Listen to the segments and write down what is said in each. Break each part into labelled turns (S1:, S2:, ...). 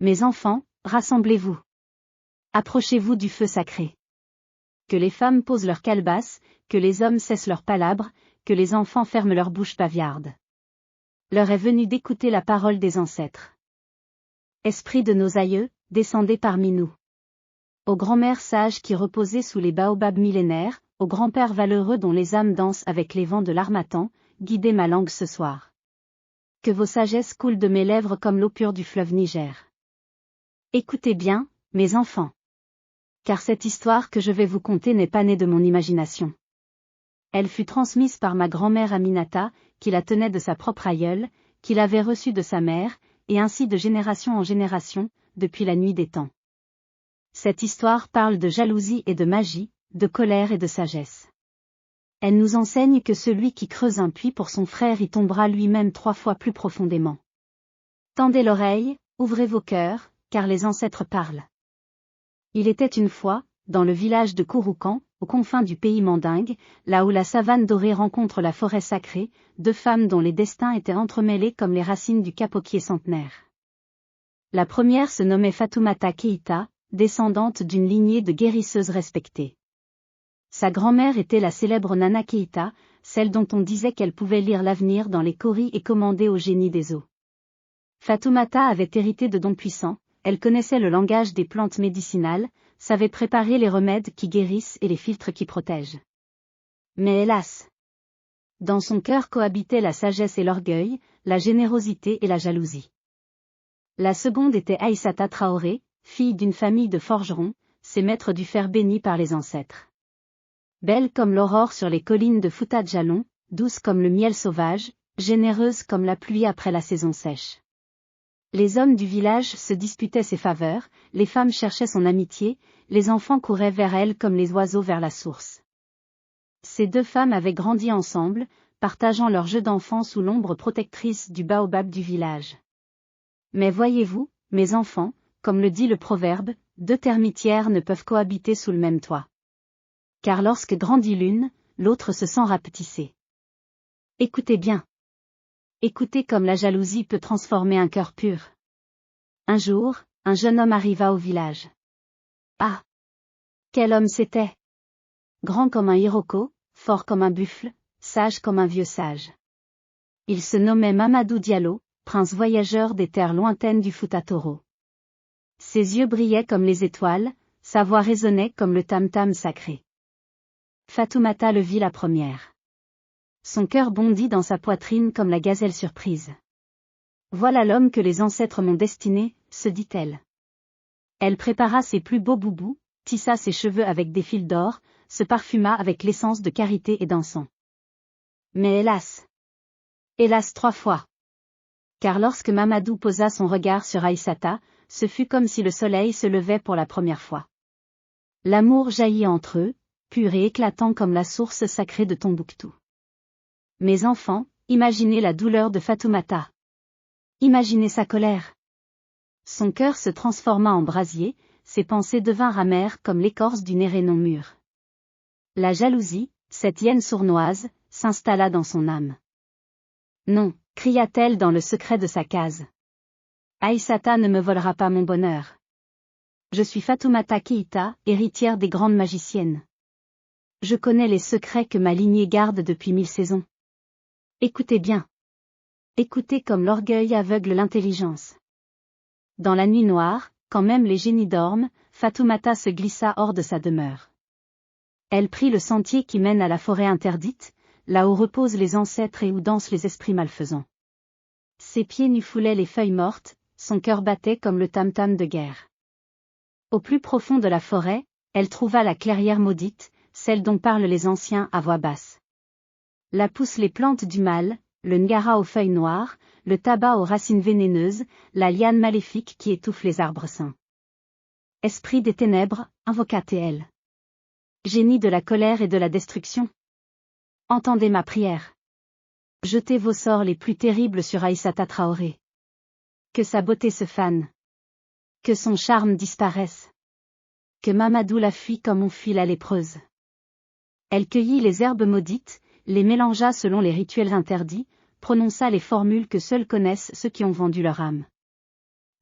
S1: Mes enfants, rassemblez-vous. Approchez-vous du feu sacré. Que les femmes posent leurs calebasses, que les hommes cessent leurs palabres, que les enfants ferment leur bouche bavarde. L'heure est venue d'écouter la parole des ancêtres. Esprit de nos aïeux, descendez parmi nous. Aux grands-mères sages qui reposaient sous les baobabs millénaires, aux grands-pères valeureux dont les âmes dansent avec les vents de l'harmattan, guidez ma langue ce soir. Que vos sagesses coulent de mes lèvres comme l'eau pure du fleuve Niger. Écoutez bien, mes enfants. Car cette histoire que je vais vous conter n'est pas née de mon imagination. Elle fut transmise par ma grand-mère Aminata, qui la tenait de sa propre aïeule, qui l'avait reçue de sa mère, et ainsi de génération en génération, depuis la nuit des temps. Cette histoire parle de jalousie et de magie, de colère et de sagesse. Elle nous enseigne que celui qui creuse un puits pour son frère y tombera lui-même 3 fois plus profondément. Tendez l'oreille, ouvrez vos cœurs, car les ancêtres parlent. Il était une fois, dans le village de Kouroukan, aux confins du pays mandingue, là où la savane dorée rencontre la forêt sacrée, 2 femmes dont les destins étaient entremêlés comme les racines du capoquier centenaire. La première se nommait Fatoumata Keïta, descendante d'une lignée de guérisseuses respectées. Sa grand-mère était la célèbre Nana Keïta, celle dont on disait qu'elle pouvait lire l'avenir dans les kauris et commander au génie des eaux. Fatoumata avait hérité de dons puissants, elle connaissait le langage des plantes médicinales, savait préparer les remèdes qui guérissent et les filtres qui protègent. Mais hélas! Dans son cœur cohabitaient la sagesse et l'orgueil, la générosité et la jalousie. La seconde était Aïssata Traoré, fille d'une famille de forgerons, ses maîtres du fer bénis par les ancêtres. Belle comme l'aurore sur les collines de Fouta Djallon, douce comme le miel sauvage, généreuse comme la pluie après la saison sèche. Les hommes du village se disputaient ses faveurs, les femmes cherchaient son amitié, les enfants couraient vers elle comme les oiseaux vers la source. Ces 2 femmes avaient grandi ensemble, partageant leur jeu d'enfants sous l'ombre protectrice du baobab du village. Mais voyez-vous, mes enfants, comme le dit le proverbe, 2 termitières ne peuvent cohabiter sous le même toit. Car lorsque grandit l'une, l'autre se sent rapetissée. Écoutez bien. Écoutez comme la jalousie peut transformer un cœur pur. Un jour, un jeune homme arriva au village. Ah! Quel homme c'était! Grand comme un hiroko, fort comme un buffle, sage comme un vieux sage. Il se nommait Mamadou Diallo, prince voyageur des terres lointaines du Fouta Toro. Ses yeux brillaient comme les étoiles, sa voix résonnait comme le tam-tam sacré. Fatoumata le vit la première. Son cœur bondit dans sa poitrine comme la gazelle surprise. Voilà l'homme que les ancêtres m'ont destiné, se dit-elle. Elle prépara ses plus beaux boubous, tissa ses cheveux avec des fils d'or, se parfuma avec l'essence de karité et d'encens. Mais hélas! Hélas 3 fois! Car lorsque Mamadou posa son regard sur Aïssata, ce fut comme si le soleil se levait pour la première fois. L'amour jaillit entre eux, pur et éclatant comme la source sacrée de Tombouctou. Mes enfants, imaginez la douleur de Fatoumata. Imaginez sa colère. Son cœur se transforma en brasier, ses pensées devinrent amères comme l'écorce d'une érée non mûre. La jalousie, cette hyène sournoise, s'installa dans son âme. Non, cria-t-elle dans le secret de sa case. Aïssata ne me volera pas mon bonheur. Je suis Fatoumata Keïta, héritière des grandes magiciennes. Je connais les secrets que ma lignée garde depuis 1000 saisons. Écoutez bien. Écoutez comme l'orgueil aveugle l'intelligence. Dans la nuit noire, quand même les génies dorment, Fatoumata se glissa hors de sa demeure. Elle prit le sentier qui mène à la forêt interdite, là où reposent les ancêtres et où dansent les esprits malfaisants. Ses pieds nus foulaient les feuilles mortes, son cœur battait comme le tam-tam de guerre. Au plus profond de la forêt, elle trouva la clairière maudite, celle dont parlent les anciens à voix basse. Là poussent les plantes du mal, le ngara aux feuilles noires, le tabac aux racines vénéneuses, la liane maléfique qui étouffe les arbres sains. Esprit des ténèbres, invoqua-t-elle. Génie de la colère et de la destruction. Entendez ma prière. Jetez vos sorts les plus terribles sur Aïssata Traoré. Que sa beauté se fane. Que son charme disparaisse. Que Mamadou la fuit comme on fuit la lépreuse. Elle cueillit les herbes maudites, les mélangea selon les rituels interdits, prononça les formules que seuls connaissent ceux qui ont vendu leur âme.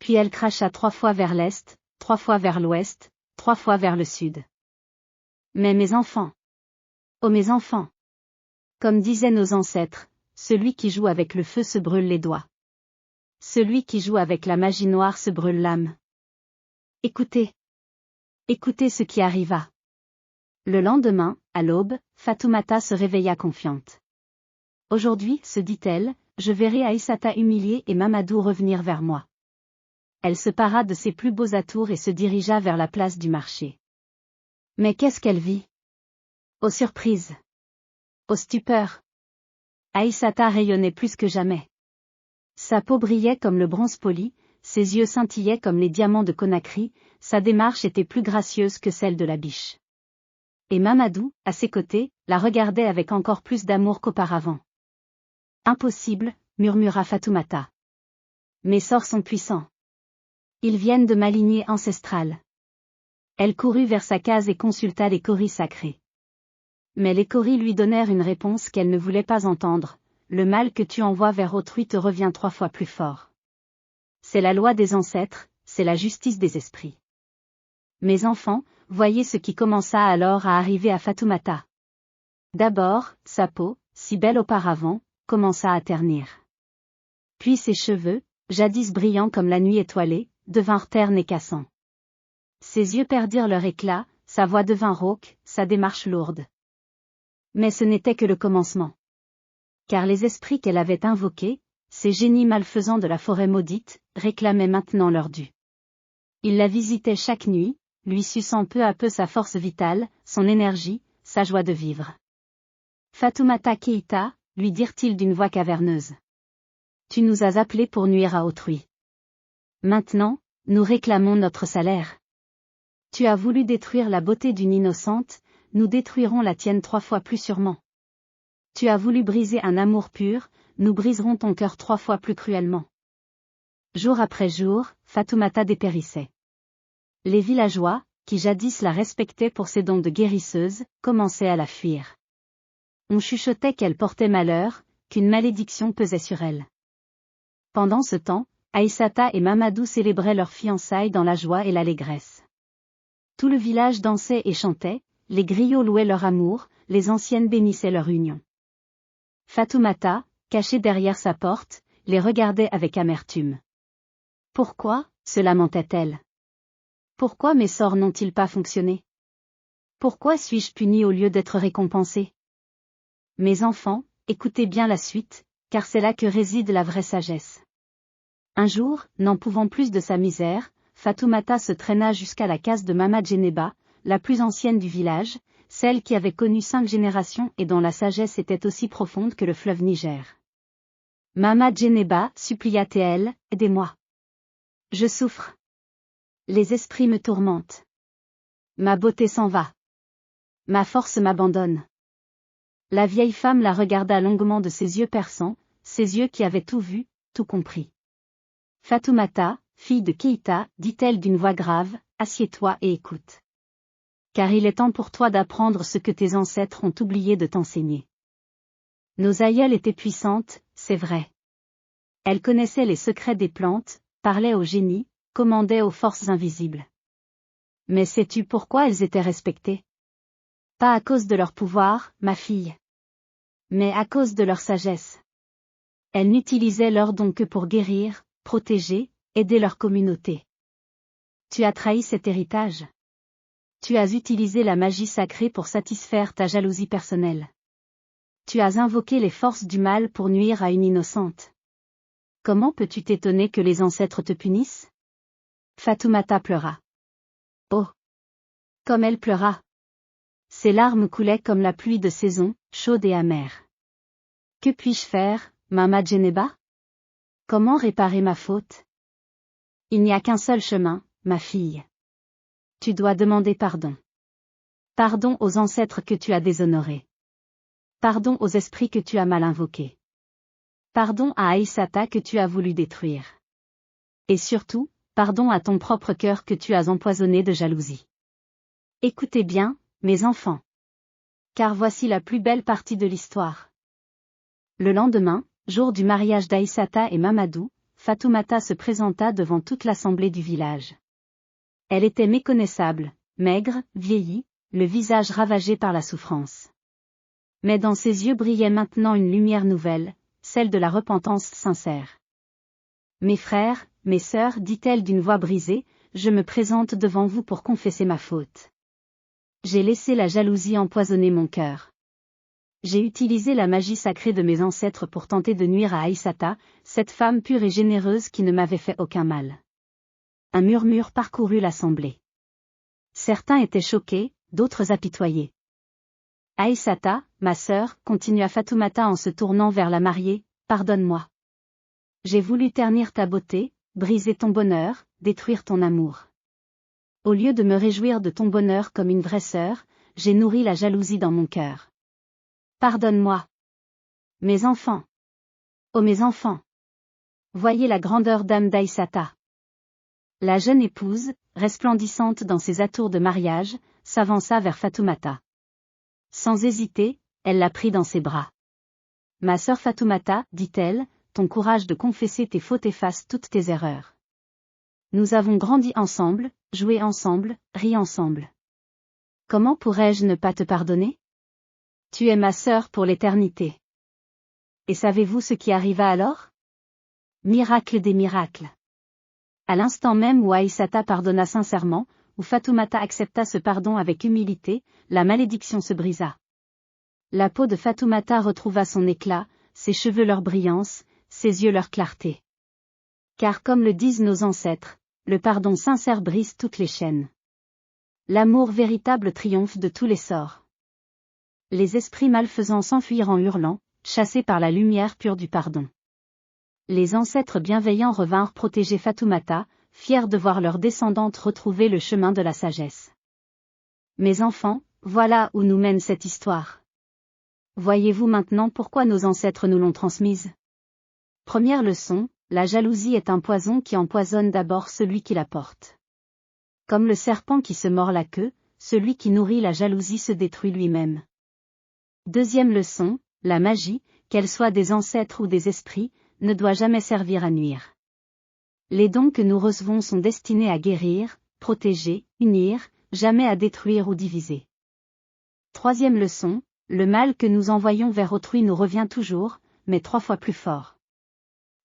S1: Puis elle cracha 3 fois vers l'est, 3 fois vers l'ouest, 3 fois vers le sud. Mais mes enfants! Oh mes enfants! Comme disaient nos ancêtres, celui qui joue avec le feu se brûle les doigts. Celui qui joue avec la magie noire se brûle l'âme. Écoutez! Écoutez ce qui arriva. Le lendemain, à l'aube, Fatoumata se réveilla confiante. Aujourd'hui, se dit-elle, je verrai Aïssata humiliée et Mamadou revenir vers moi. Elle se para de ses plus beaux atours et se dirigea vers la place du marché. Mais qu'est-ce qu'elle vit? Aux surprises! Aux stupeurs! Aïssata rayonnait plus que jamais. Sa peau brillait comme le bronze poli, ses yeux scintillaient comme les diamants de Conakry, sa démarche était plus gracieuse que celle de la biche. Et Mamadou, à ses côtés, la regardait avec encore plus d'amour qu'auparavant. Impossible, murmura Fatoumata. Mes sorts sont puissants. Ils viennent de ma lignée ancestrale. Elle courut vers sa case et consulta les kauris sacrés. Mais les kauris lui donnèrent une réponse qu'elle ne voulait pas entendre. Le mal que tu envoies vers autrui te revient 3 fois plus fort. C'est la loi des ancêtres, c'est la justice des esprits. Mes enfants, voyez ce qui commença alors à arriver à Fatoumata. D'abord, sa peau, si belle auparavant, commença à ternir. Puis ses cheveux, jadis brillants comme la nuit étoilée, devinrent ternes et cassants. Ses yeux perdirent leur éclat, sa voix devint rauque, sa démarche lourde. Mais ce n'était que le commencement. Car les esprits qu'elle avait invoqués, ces génies malfaisants de la forêt maudite, réclamaient maintenant leur dû. Ils la visitaient chaque nuit, lui suçant peu à peu sa force vitale, son énergie, sa joie de vivre. Fatoumata Keïta, lui dirent-ils d'une voix caverneuse. Tu nous as appelés pour nuire à autrui. Maintenant, nous réclamons notre salaire. Tu as voulu détruire la beauté d'une innocente, nous détruirons la tienne 3 fois plus sûrement. Tu as voulu briser un amour pur, nous briserons ton cœur 3 fois plus cruellement. Jour après jour, Fatoumata dépérissait. Les villageois, qui jadis la respectaient pour ses dons de guérisseuse, commençaient à la fuir. On chuchotait qu'elle portait malheur, qu'une malédiction pesait sur elle. Pendant ce temps, Aïssata et Mamadou célébraient leurs fiançailles dans la joie et l'allégresse. Tout le village dansait et chantait, les griots louaient leur amour, les anciennes bénissaient leur union. Fatoumata, cachée derrière sa porte, les regardait avec amertume. Pourquoi, se lamentait-elle. Pourquoi mes sorts n'ont-ils pas fonctionné? Pourquoi suis-je punie au lieu d'être récompensée? Mes enfants, écoutez bien la suite, car c'est là que réside la vraie sagesse. Un jour, n'en pouvant plus de sa misère, Fatoumata se traîna jusqu'à la case de Mama Djeneba, la plus ancienne du village, celle qui avait connu 5 générations et dont la sagesse était aussi profonde que le fleuve Niger. Mama Djeneba, supplia-t-elle, aidez-moi. Je souffre. Les esprits me tourmentent. Ma beauté s'en va. Ma force m'abandonne. La vieille femme la regarda longuement de ses yeux perçants, ses yeux qui avaient tout vu, tout compris. Fatoumata, fille de Keïta, dit-elle d'une voix grave, assieds-toi et écoute. Car il est temps pour toi d'apprendre ce que tes ancêtres ont oublié de t'enseigner. Nos aïeules étaient puissantes, c'est vrai. Elles connaissaient les secrets des plantes, parlaient aux génies, commandaient aux forces invisibles. Mais sais-tu pourquoi elles étaient respectées? Pas à cause de leur pouvoir, ma fille. Mais à cause de leur sagesse. Elles n'utilisaient leurs dons que pour guérir, protéger, aider leur communauté. Tu as trahi cet héritage. Tu as utilisé la magie sacrée pour satisfaire ta jalousie personnelle. Tu as invoqué les forces du mal pour nuire à une innocente. Comment peux-tu t'étonner que les ancêtres te punissent? Fatoumata pleura. Oh! Comme elle pleura! Ses larmes coulaient comme la pluie de saison, chaude et amère. Que puis-je faire, Mama Djeneba? Comment réparer ma faute? Il n'y a qu'un seul chemin, ma fille. Tu dois demander pardon. Pardon aux ancêtres que tu as déshonorés. Pardon aux esprits que tu as mal invoqués. Pardon à Aïssata que tu as voulu détruire. Et surtout, pardon à ton propre cœur que tu as empoisonné de jalousie. Écoutez bien, mes enfants. Car voici la plus belle partie de l'histoire. Le lendemain, jour du mariage d'Aïssata et Mamadou, Fatoumata se présenta devant toute l'assemblée du village. Elle était méconnaissable, maigre, vieillie, le visage ravagé par la souffrance. Mais dans ses yeux brillait maintenant une lumière nouvelle, celle de la repentance sincère. « Mes frères, mes sœurs, dit-elle d'une voix brisée, je me présente devant vous pour confesser ma faute. J'ai laissé la jalousie empoisonner mon cœur. J'ai utilisé la magie sacrée de mes ancêtres pour tenter de nuire à Aïssata, cette femme pure et généreuse qui ne m'avait fait aucun mal. » Un murmure parcourut l'assemblée. Certains étaient choqués, d'autres apitoyés. « Aïssata, ma sœur, continua Fatoumata en se tournant vers la mariée, pardonne-moi. J'ai voulu ternir ta beauté, briser ton bonheur, détruire ton amour. Au lieu de me réjouir de ton bonheur comme une vraie sœur, j'ai nourri la jalousie dans mon cœur. Pardonne-moi. Mes enfants. Oh mes enfants. Voyez la grandeur d'âme d'Aïssata. » La jeune épouse, resplendissante dans ses atours de mariage, s'avança vers Fatoumata. Sans hésiter, elle la prit dans ses bras. « Ma sœur Fatoumata, dit-elle, ton courage de confesser tes fautes efface toutes tes erreurs. Nous avons grandi ensemble, joué ensemble, ri ensemble. Comment pourrais-je ne pas te pardonner? Tu es ma sœur pour l'éternité. » Et savez-vous ce qui arriva alors? Miracle des miracles. À l'instant même où Aïssata pardonna sincèrement, où Fatoumata accepta ce pardon avec humilité, la malédiction se brisa. La peau de Fatoumata retrouva son éclat, ses cheveux leur brillance, ses yeux leur clarté. Car comme le disent nos ancêtres, le pardon sincère brise toutes les chaînes. L'amour véritable triomphe de tous les sorts. Les esprits malfaisants s'enfuirent en hurlant, chassés par la lumière pure du pardon. Les ancêtres bienveillants revinrent protéger Fatoumata, fiers de voir leurs descendantes retrouver le chemin de la sagesse. Mes enfants, voilà où nous mène cette histoire. Voyez-vous maintenant pourquoi nos ancêtres nous l'ont transmise? Première leçon, la jalousie est un poison qui empoisonne d'abord celui qui la porte. Comme le serpent qui se mord la queue, celui qui nourrit la jalousie se détruit lui-même. Deuxième leçon, la magie, qu'elle soit des ancêtres ou des esprits, ne doit jamais servir à nuire. Les dons que nous recevons sont destinés à guérir, protéger, unir, jamais à détruire ou diviser. Troisième leçon, le mal que nous envoyons vers autrui nous revient toujours, mais 3 fois plus fort.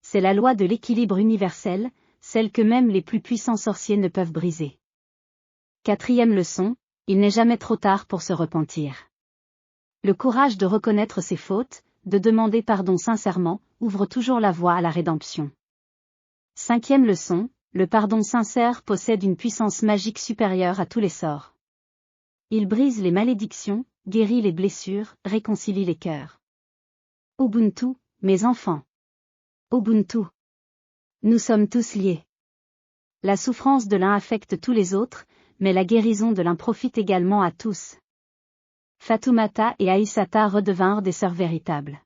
S1: C'est la loi de l'équilibre universel, celle que même les plus puissants sorciers ne peuvent briser. Quatrième leçon, il n'est jamais trop tard pour se repentir. Le courage de reconnaître ses fautes, de demander pardon sincèrement, ouvre toujours la voie à la rédemption. Cinquième leçon, le pardon sincère possède une puissance magique supérieure à tous les sorts. Il brise les malédictions, guérit les blessures, réconcilie les cœurs. Ubuntu, mes enfants. Ubuntu. Nous sommes tous liés. La souffrance de l'un affecte tous les autres, mais la guérison de l'un profite également à tous. Fatoumata et Aïssata redevinrent des sœurs véritables.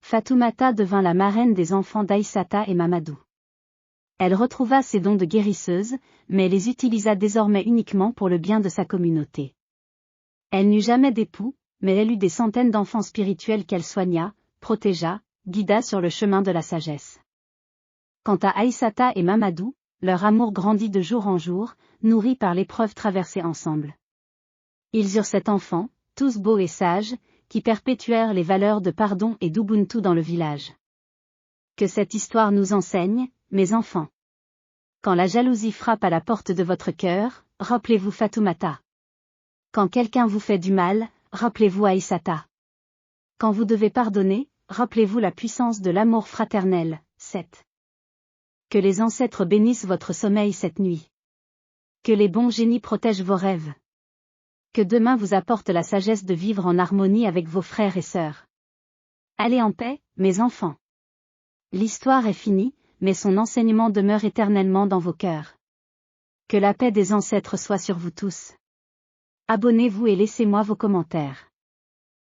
S1: Fatoumata devint la marraine des enfants d'Aïssata et Mamadou. Elle retrouva ses dons de guérisseuse, mais les utilisa désormais uniquement pour le bien de sa communauté. Elle n'eut jamais d'époux, mais elle eut des centaines d'enfants spirituels qu'elle soigna, protégea, guida sur le chemin de la sagesse. Quant à Aïssata et Mamadou, leur amour grandit de jour en jour, nourri par l'épreuve traversée ensemble. Ils eurent 7 enfants, tous beaux et sages, qui perpétuèrent les valeurs de pardon et d'Ubuntu dans le village. Que cette histoire nous enseigne, mes enfants. Quand la jalousie frappe à la porte de votre cœur, rappelez-vous Fatoumata. Quand quelqu'un vous fait du mal, rappelez-vous Aïssata. Quand vous devez pardonner, rappelez-vous la puissance de l'amour fraternel. 7. Que les ancêtres bénissent votre sommeil cette nuit. Que les bons génies protègent vos rêves. Que demain vous apporte la sagesse de vivre en harmonie avec vos frères et sœurs. Allez en paix, mes enfants. L'histoire est finie, mais son enseignement demeure éternellement dans vos cœurs. Que la paix des ancêtres soit sur vous tous. Abonnez-vous et laissez-moi vos commentaires.